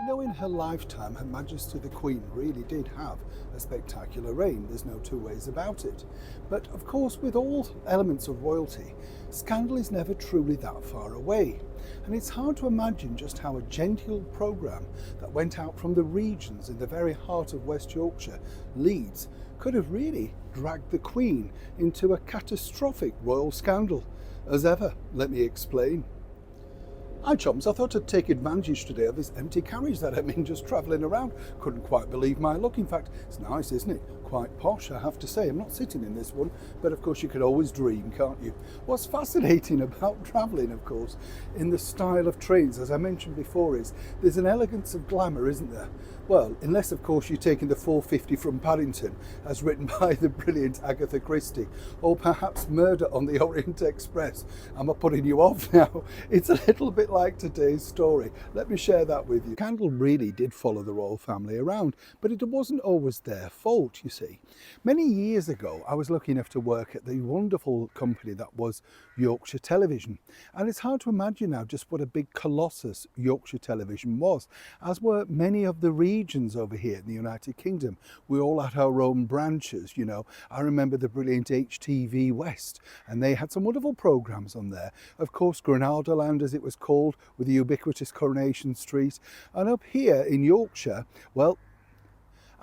In her lifetime, Her Majesty the Queen really did have a spectacular reign. There's no two ways about it. But of course, with all elements of royalty, scandal is never truly that far away. And it's hard to imagine just how a genteel programme that went out from the regions in the very heart of West Yorkshire, Leeds, could have really dragged the Queen into a catastrophic royal scandal. As ever, let me explain. Hi chums, I thought I'd take advantage today of this empty carriage that I'm in, just travelling around. Couldn't quite believe my luck. In fact, it's nice, isn't it? Quite posh, I have to say. I'm not sitting in this one, but of course you could always dream, can't you? What's fascinating about travelling, of course, in the style of trains, as I mentioned before, is there's an elegance of glamour, isn't there? Well, unless of course you're taking the 450 from Paddington, as written by the brilliant Agatha Christie, or perhaps Murder on the Orient Express. Am I putting you off now? It's a little bit like today's story. Let me share that with you. Scandal really did follow the royal family around, but it wasn't always their fault, you see. Many years ago, I was lucky enough to work at the wonderful company that was Yorkshire Television. And it's hard to imagine now just what a big colossus Yorkshire Television was, as were many of the regions over here in the United Kingdom. We all had our own branches, you know. I remember the brilliant HTV West, and they had some wonderful programmes on there. Of course, Grenaldaland, as it was called, with the ubiquitous Coronation Street. And up here in Yorkshire, well,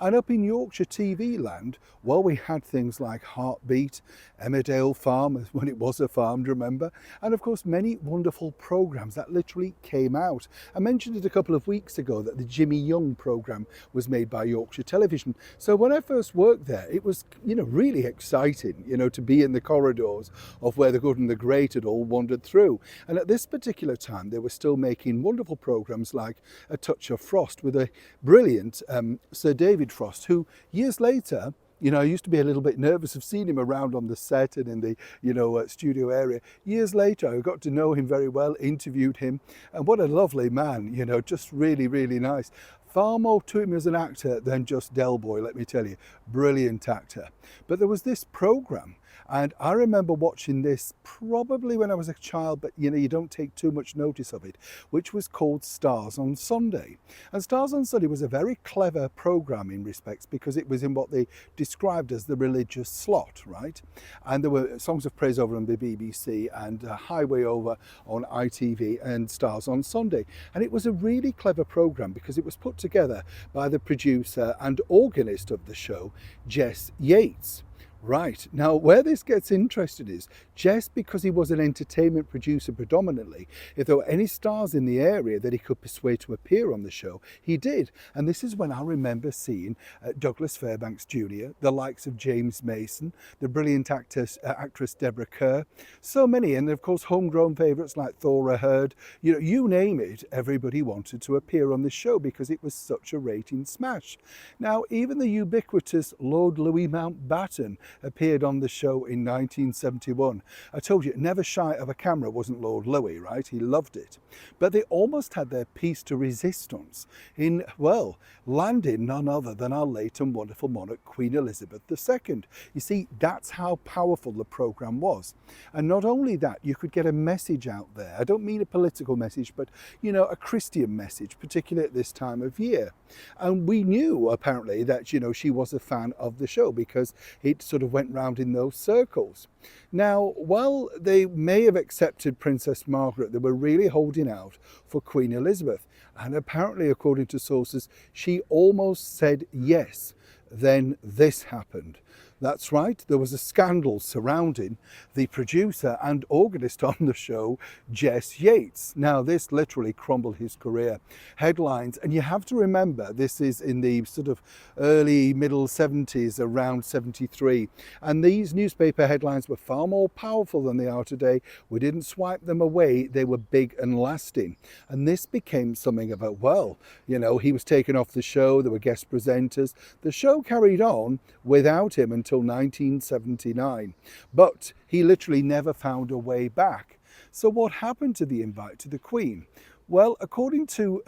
and up in Yorkshire TV land, well, we had things like Heartbeat, Emmerdale Farm, when it was a farm, do you remember? And of course, many wonderful programmes that literally came out. I mentioned it a couple of weeks ago that the Jimmy Young programme was made by Yorkshire Television. So when I first worked there, it was, really exciting, to be in the corridors of where the good and the great had all wandered through. And at this particular time, they were still making wonderful programmes like A Touch of Frost with a brilliant Sir David Frost, who years later, I used to be a little bit nervous of seeing him around on the set and in the, studio area. Years later, I got to know him very well, interviewed him, and what a lovely man, just really, really nice. Far more to him as an actor than just Del Boy, let me tell you. Brilliant actor. But there was this programme, and I remember watching this probably when I was a child, but you don't take too much notice of it, which was called Stars on Sunday. And Stars on Sunday was a very clever programme in respects because it was in what they described as the religious slot, right? And there were Songs of Praise over on the BBC and Highway over on ITV and Stars on Sunday. And it was a really clever programme because it was put together by the producer and organist of the show, Jess Yates. Right, now where this gets interesting is, just because he was an entertainment producer predominantly, if there were any stars in the area that he could persuade to appear on the show, he did. And this is when I remember seeing Douglas Fairbanks Jr., the likes of James Mason, the brilliant actress Deborah Kerr, so many, and of course homegrown favourites like Thora Hird, you name it, everybody wanted to appear on the show because it was such a rating smash. Now, even the ubiquitous Lord Louis Mountbatten appeared on the show in 1971. I told you, never shy of a camera wasn't Lord Louis, right? He loved it. But they almost had their piece de resistance in, well, landing none other than our late and wonderful monarch, Queen Elizabeth II. You see, that's how powerful the programme was. And not only that, you could get a message out there. I don't mean a political message, but, a Christian message, particularly at this time of year. And we knew, apparently, that, she was a fan of the show because it sort of went round in those circles. Now, while they may have accepted Princess Margaret, they were really holding out for Queen Elizabeth. And apparently, according to sources, she almost said yes. Then this happened. That's right, there was a scandal surrounding the producer and organist on the show, Jess Yates. Now, this literally crumbled his career. Headlines, and you have to remember, this is in the sort of early, middle 70s, around 73. And these newspaper headlines were far more powerful than they are today. We didn't swipe them away, they were big and lasting. And this became something of a, well, he was taken off the show, there were guest presenters. The show carried on without him until 1979, but he literally never found a way back. So what happened to the invite to the Queen? Well, according to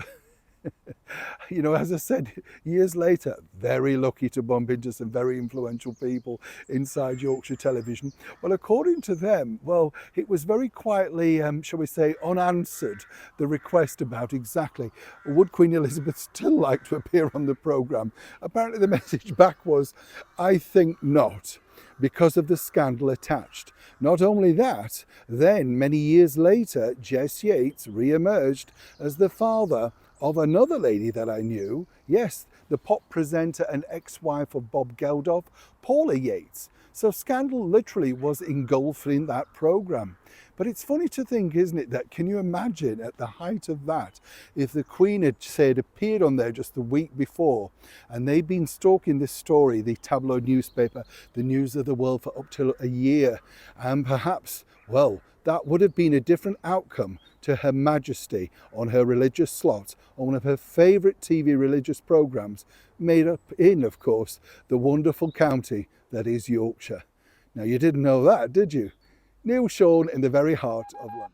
You know, as I said, years later, very lucky to bump into some very influential people inside Yorkshire Television. Well, according to them, well, it was very quietly, shall we say, unanswered, the request about exactly would Queen Elizabeth still like to appear on the programme. Apparently the message back was, I think not, because of the scandal attached. Not only that, then many years later, Jess Yates re-emerged as the father of another lady that I knew. Yes, the pop presenter and ex-wife of Bob Geldof, Paula Yates. So scandal literally was engulfed in that programme. But it's funny to think, isn't it, that can you imagine at the height of that, if the Queen had, say, appeared on there just the week before, and they'd been stalking this story, the tabloid newspaper, the News of the World, for up to a year, and perhaps, well, that would have been a different outcome to Her Majesty on her religious slot on one of her favourite TV religious programmes, made up in, of course, the wonderful county that is Yorkshire. Now, you didn't know that, did you? Neil Sean in the very heart of London.